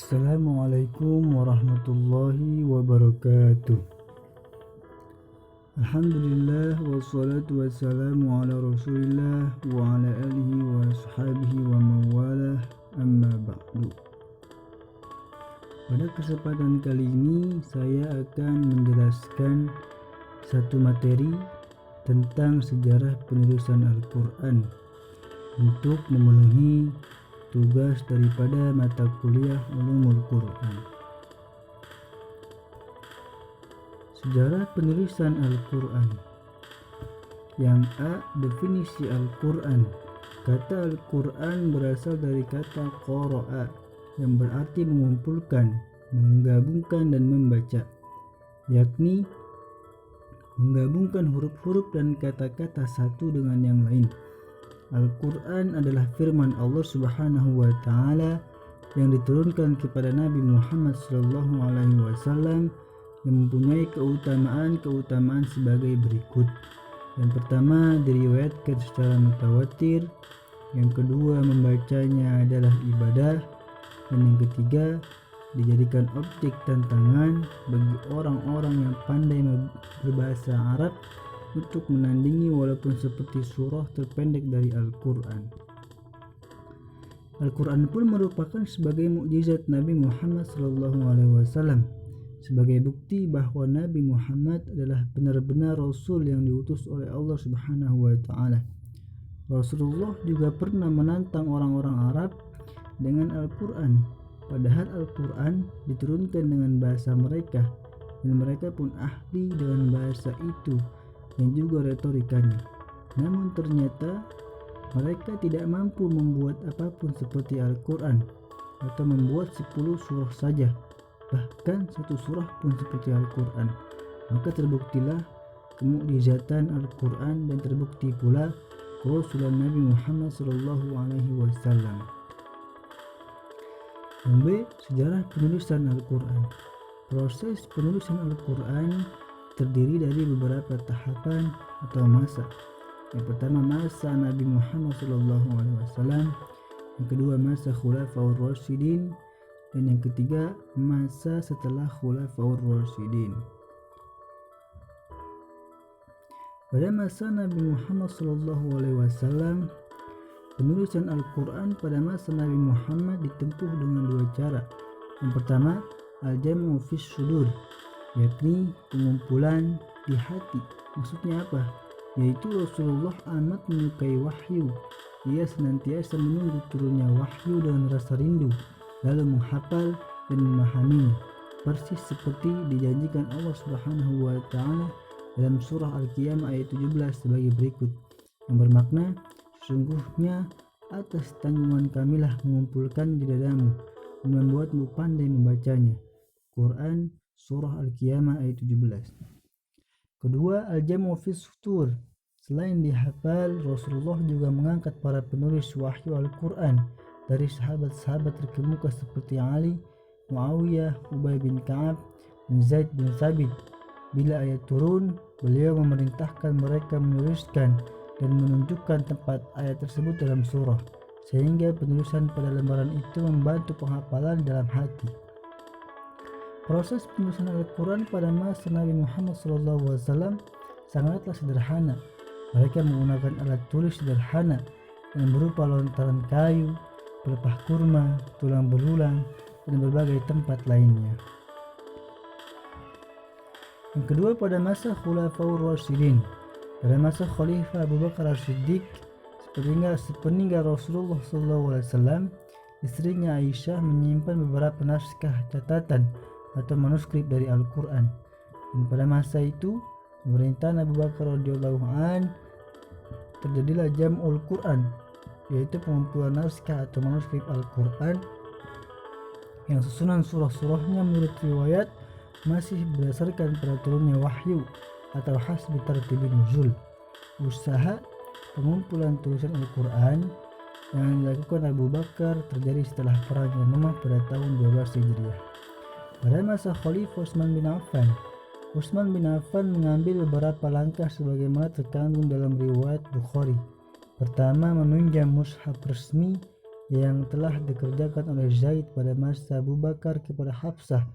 Assalamualaikum warahmatullahi wabarakatuh. Alhamdulillah wassalatu wassalamu ala rasulillah wa ala alihi wa ashabihi wa mawalah, amma ba'du. Pada kesempatan kali ini saya akan menjelaskan satu materi tentang sejarah penulisan Al-Quran untuk memenuhi tugas daripada mata kuliah Ulumul Quran. Sejarah penulisan Al-Quran. Yang A. Definisi Al-Quran. Kata Al-Quran berasal dari kata qara'a yang berarti mengumpulkan, menggabungkan dan membaca, yakni menggabungkan huruf-huruf dan kata-kata satu dengan yang lain. Al-Quran adalah firman Allah Subhanahu wa Ta'ala yang diturunkan kepada Nabi Muhammad SAW yang mempunyai keutamaan sebagai berikut. Yang pertama, diriwayatkan secara mutawatir. Yang kedua, membacanya adalah ibadah. Dan yang ketiga, dijadikan objek tantangan bagi orang-orang yang pandai berbahasa Arab untuk menandingi walaupun seperti surah terpendek dari Al-Quran. Al-Quran pun merupakan sebagai mukjizat Nabi Muhammad SAW, sebagai bukti bahwa Nabi Muhammad adalah benar-benar Rasul yang diutus oleh Allah Subhanahu wa Ta'ala. Rasulullah juga pernah menantang orang-orang Arab dengan Al-Quran, padahal Al-Quran diturunkan dengan bahasa mereka dan mereka pun ahli dengan bahasa itu dan juga retorikanya. Namun ternyata mereka tidak mampu membuat apapun seperti Al-Quran atau membuat 10 surah saja, bahkan satu surah pun seperti Al-Quran. Maka terbuktilah kemukjizatan Al-Quran dan terbukti pula kerasulan Nabi Muhammad SAW. Yang B. Sejarah penulisan Al-Quran. Proses penulisan Al-Quran terdiri dari beberapa tahapan atau masa. Yang pertama, masa Nabi Muhammad SAW. Yang kedua, masa Khulafaur Rasyidin. Dan yang ketiga, masa setelah Khulafaur Rasyidin. Pada masa Nabi Muhammad SAW, penulisan Al-Quran pada masa Nabi Muhammad ditempuh dengan dua cara. Yang pertama, al-jam'u fis sudur, yakni pengumpulan di hati. Maksudnya apa? Yaitu Rasulullah amat menyukai wahyu. Ia senantiasa menunggu turunnya wahyu dengan rasa rindu, lalu menghafal dan memahaminya, persis seperti dijanjikan Allah Subhanahu wa Ta'ala dalam surah Al-Qiyamah ayat 17 sebagai berikut, yang bermakna, sesungguhnya atas tanggungan kamilah mengumpulkan di dadamu dan membuatmu pandai membacanya. Quran Surah Al-Qiyamah ayat 17. Kedua, al-jam'u fis sutur. Selain dihafal, Rasulullah juga mengangkat para penulis wahyu Al-Quran dari sahabat-sahabat terkemuka seperti Ali, Muawiyah, Ubay bin Ka'ab, dan Zaid bin Thabit. Bila ayat turun, beliau memerintahkan mereka menuliskan dan menunjukkan tempat ayat tersebut dalam surah, sehingga penulisan pada lembaran itu membantu penghafalan dalam hati. Proses penulisan Al-Quran pada masa Nabi Muhammad SAW sangatlah sederhana. Mereka menggunakan alat tulis sederhana yang berupa lontaran kayu, pelepah kurma, tulang belulang, dan berbagai tempat lainnya. Yang kedua, pada masa Khulafaur Rasyidin. Pada masa Khalifah Abu Bakar As-Siddiq, sepeninggal Rasulullah SAW, istrinya Aisyah menyimpan beberapa naskah catatan atau manuskrip dari Al-Quran. Dan pada masa itu, pemerintahan Abu Bakar radhiyallahu an, terjadilah Jam'ul Quran, yaitu pengumpulan naskah atau manuskrip Al-Quran yang susunan surah-surahnya menurut riwayat masih berdasarkan pada turunnya wahyu atau hasbi tartibin nuzul. Usaha pengumpulan tulisan Al-Quran yang dilakukan Abu Bakar terjadi setelah perang Yamamah pada tahun 12 Hijriah. Pada masa Khalifah Utsman bin Affan, Utsman bin Affan mengambil beberapa langkah sebagaimana terkandung dalam riwayat Bukhari. Pertama, meminjam mushaf resmi yang telah dikerjakan oleh Zaid pada masa Abu Bakar kepada Hafsah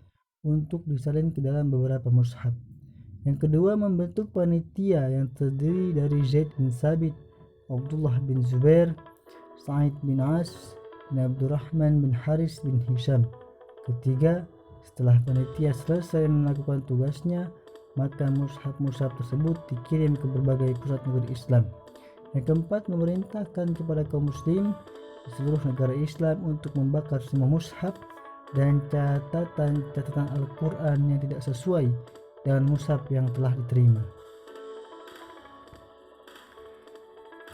untuk disalin ke dalam beberapa mushaf. Yang kedua, membentuk panitia yang terdiri dari Zaid bin Sabit, Abdullah bin Zubair, Sa'id bin As, dan Abdurrahman bin Haris bin Hisham. Ketiga, setelah panitia selesai melakukan tugasnya, maka mushaf-mushaf tersebut dikirim ke berbagai pusat negeri Islam. Yang keempat, memerintahkan kepada kaum muslim di seluruh negara Islam untuk membakar semua mushaf dan catatan Al-Quran yang tidak sesuai dengan mushaf yang telah diterima.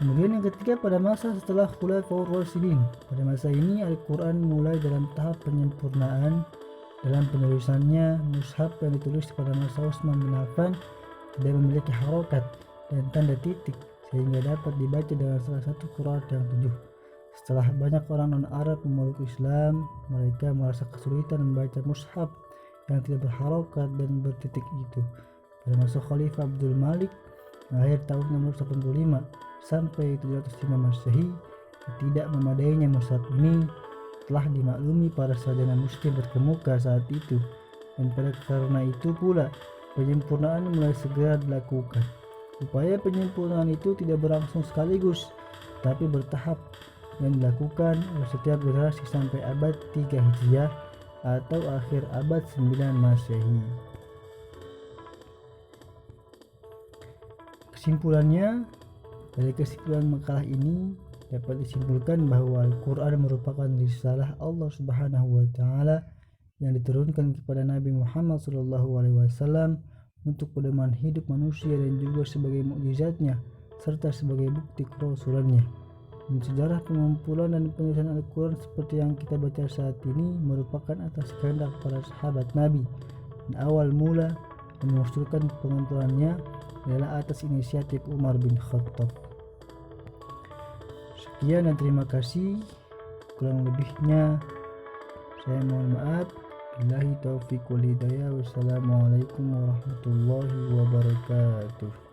Kemudian yang ketiga, pada masa setelah Khulafaur Rasyidin. Pada masa ini Al-Quran mulai dalam tahap penyempurnaan. Dalam penulisannya, mushaf yang ditulis pada masa Utsman bin Affan tidak memiliki harokat dan tanda titik sehingga dapat dibaca dengan salah satu qiraat yang 7. Setelah banyak orang non-Arab memeluk Islam, mereka merasa kesulitan membaca mushaf yang tidak berharokat dan bertitik itu. Pada masa Khalifah Abdul Malik akhir tahun 685 sampai 705 Masehi, tidak memadainya mushaf ini telah dimaklumi para sarjana muslim berkemuka saat itu, dan pada karena itu pula penyempurnaan mulai segera dilakukan. Upaya penyempurnaan itu tidak berlangsung sekaligus, tapi bertahap yang dilakukan oleh setiap generasi sampai abad 3 Hijriah atau akhir abad 9 Masehi. Kesimpulannya, dari kesimpulan makalah ini dapat disimpulkan bahwa Al-Quran merupakan risalah Allah Subhanahu wa Ta'ala yang diturunkan kepada Nabi Muhammad SAW untuk pedoman hidup manusia dan juga sebagai mukjizatnya serta sebagai bukti kerasulannya. Dan sejarah pengumpulan dan penulisan Al-Quran seperti yang kita baca saat ini merupakan atas kehendak para sahabat Nabi, dan awal mula yang mengusulkan pengumpulannya adalah atas inisiatif Umar bin Khattab. Sekian dan terima kasih. Kurang lebihnya saya mohon maaf. Billahi taufiq wal hidayah. Wassalamualaikum warahmatullahi wabarakatuh.